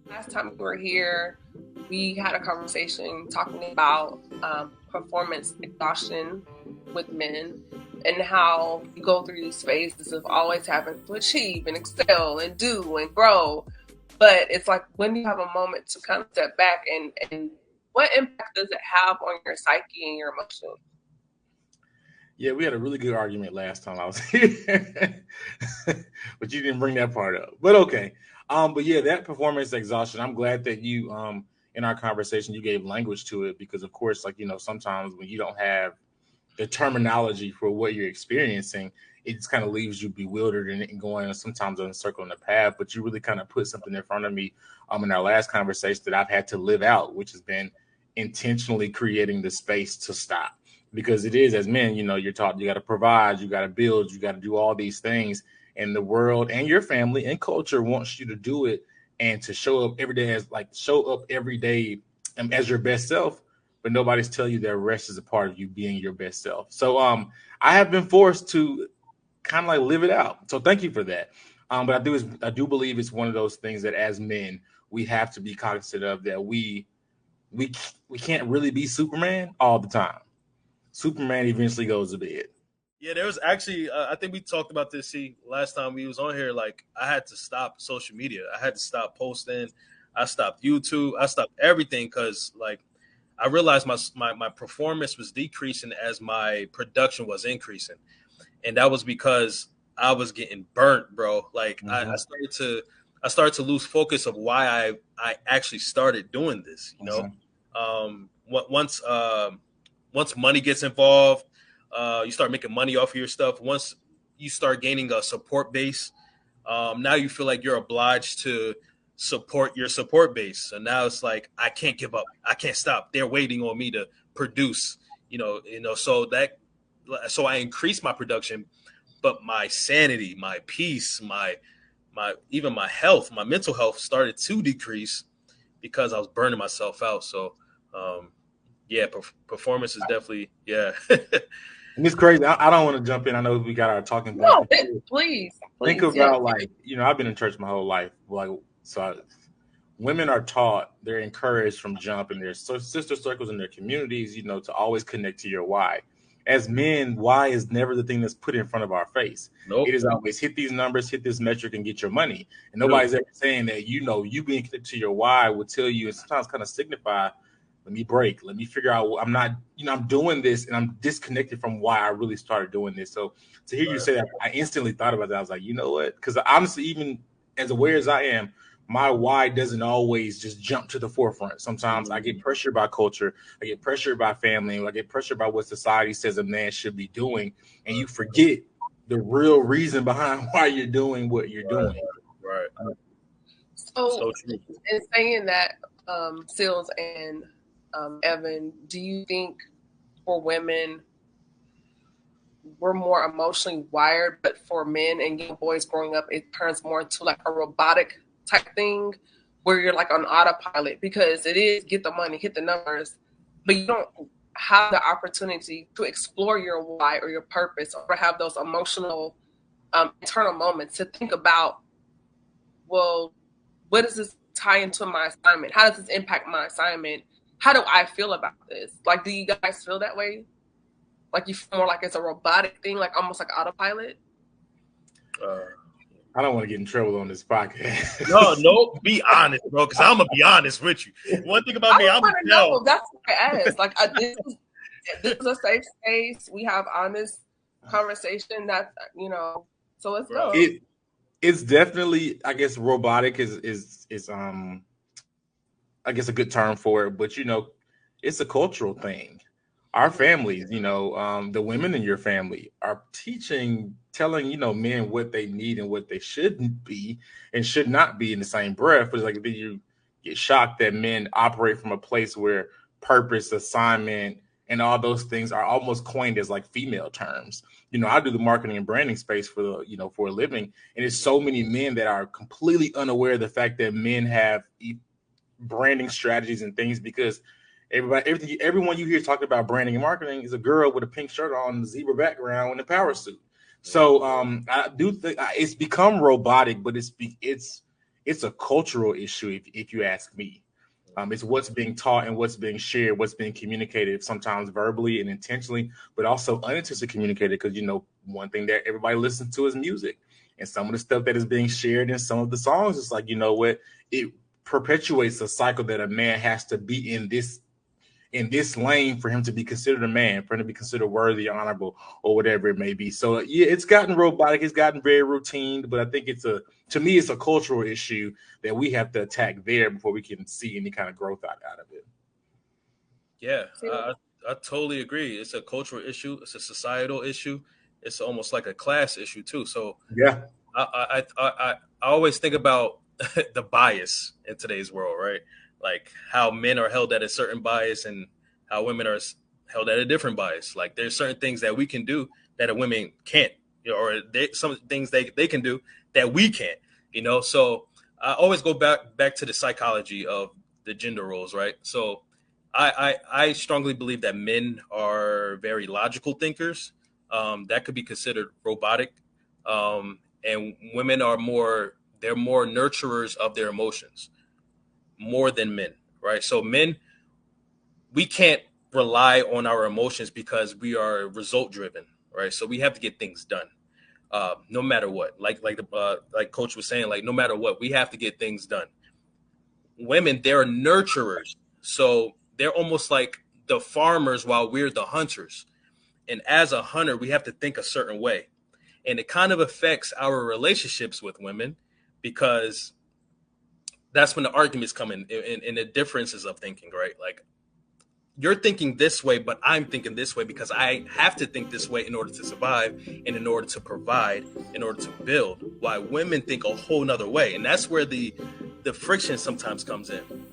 Last time we were here, we had a conversation talking about performance exhaustion with men and how you go through these phases of always having to achieve and excel and do and grow. But it's like, when do you have a moment to kind of step back, and what impact does it have on your psyche and your emotions? Yeah, we had a really good argument last time I was here, but you didn't bring that part up. But okay. But yeah, that performance exhaustion, I'm glad that you in our conversation you gave language to it, because of course, like, sometimes when you don't have the terminology for what you're experiencing, it just kind of leaves you bewildered and going sometimes on a circle in the path. But you really kind of put something in front of me in our last conversation that I've had to live out, which has been intentionally creating the space to stop. Because it is, as men, you're taught you got to provide, you got to build, you got to do all these things. And the world and your family and culture wants you to do it and to show up every day as your best self. But nobody's telling you that rest is a part of you being your best self. So I have been forced to kind of like live it out. So thank you for that. But I do believe it's one of those things that as men, we have to be cognizant of, that we can't really be Superman all the time. Superman eventually goes to bed. Yeah, there was actually, I think we talked about this, last time we was on here. Like, I had to stop social media. I had to stop posting. I stopped YouTube. I stopped everything because, like, I realized my performance was decreasing as my production was increasing. And that was because I was getting burnt, bro. Like, I started to lose focus of why I actually started doing this, Once money gets involved, you start making money off of your stuff. Once you start gaining a support base, now you feel like you're obliged to support your support base. So now it's like, I can't give up. I can't stop. They're waiting on me to produce, so I increased my production, but my sanity, my peace, my even my health, my mental health started to decrease because I was burning myself out. So, yeah, performance is definitely, yeah. And it's crazy. I don't want to jump in. I know we got our talking points. No, please. Think about, like, I've been in church my whole life. Like, women are taught, they're encouraged from jump in their sister circles in their communities, to always connect to your why. As men, why is never the thing that's put in front of our face. Nope. It is always hit these numbers, hit this metric, and get your money. And nobody's ever saying that, you being connected to your why will tell you, and sometimes kind of signify, let me break. Let me figure out, I'm not, I'm doing this and I'm disconnected from why I really started doing this. So to hear you say that, I instantly thought about that. I was like, you know what? Because honestly, even as aware as I am, my why doesn't always just jump to the forefront. Sometimes I get pressured by culture. I get pressured by family. I get pressured by what society says a man should be doing. And you forget the real reason behind why you're doing what you're doing. Right. So in saying that, Sealz and Evan, do you think for women we're more emotionally wired, but for men and young boys growing up, it turns more into like a robotic type thing where you're like on autopilot, because it is get the money, hit the numbers, but you don't have the opportunity to explore your why or your purpose, or have those emotional internal moments to think about, well, what does this tie into my assignment? How does this impact my assignment? How do I feel about this? Like, do you guys feel that way? Like, you feel more like it's a robotic thing, like almost like autopilot? I don't want to get in trouble on this podcast. No, be honest, bro, because I'm going to be honest with you. One thing about me, I'm going to know. That's what I asked. Like, this is a safe space. We have honest conversation. That's, so let's go. It's definitely, I guess, robotic is I guess a good term for it, but it's a cultural thing. Our families, the women in your family are telling men what they need and what they shouldn't be and should not be in the same breath. But like, you get shocked that men operate from a place where purpose, assignment, and all those things are almost coined as like female terms. I do the marketing and branding space for for a living, and it's so many men that are completely unaware of the fact that men have branding strategies and things, because everyone you hear talking about branding and marketing is a girl with a pink shirt on, the zebra background, and a power suit. So I do think it's become robotic, but it's it's a cultural issue if you ask me. It's what's being taught and what's being shared, what's being communicated, sometimes verbally and intentionally, but also unintentionally communicated. Because, you know, one thing that everybody listens to is music, and some of the stuff that is being shared in some of the songs, it's like, you know what, it perpetuates a cycle that a man has to be in this lane for him to be considered a man, for him to be considered worthy, honorable, or whatever it may be. So yeah, it's gotten robotic, it's gotten very routine, but I think to me, it's a cultural issue that we have to attack there before we can see any kind of growth out of it. Yeah, I totally agree. It's a cultural issue. It's a societal issue. It's almost like a class issue too. So yeah, I always think about the bias in today's world, right? Like how men are held at a certain bias and how women are held at a different bias. Like there's certain things that we can do that a women can't, you know, or some things they can do that we can't, you know? So I always go back to the psychology of the gender roles, right? So I strongly believe that men are very logical thinkers. That could be considered robotic. And women are more nurturers of their emotions, more than men, right? So men, we can't rely on our emotions because we are result driven, right? So we have to get things done, no matter what. Like Coach was saying, like no matter what, we have to get things done. Women, they're nurturers, so they're almost like the farmers while we're the hunters. And as a hunter, we have to think a certain way, and it kind of affects our relationships with women because that's when the arguments come in the differences of thinking, right? Like you're thinking this way, but I'm thinking this way because I have to think this way in order to survive and in order to provide, in order to build. Why women think a whole nother way. And that's where the friction sometimes comes in.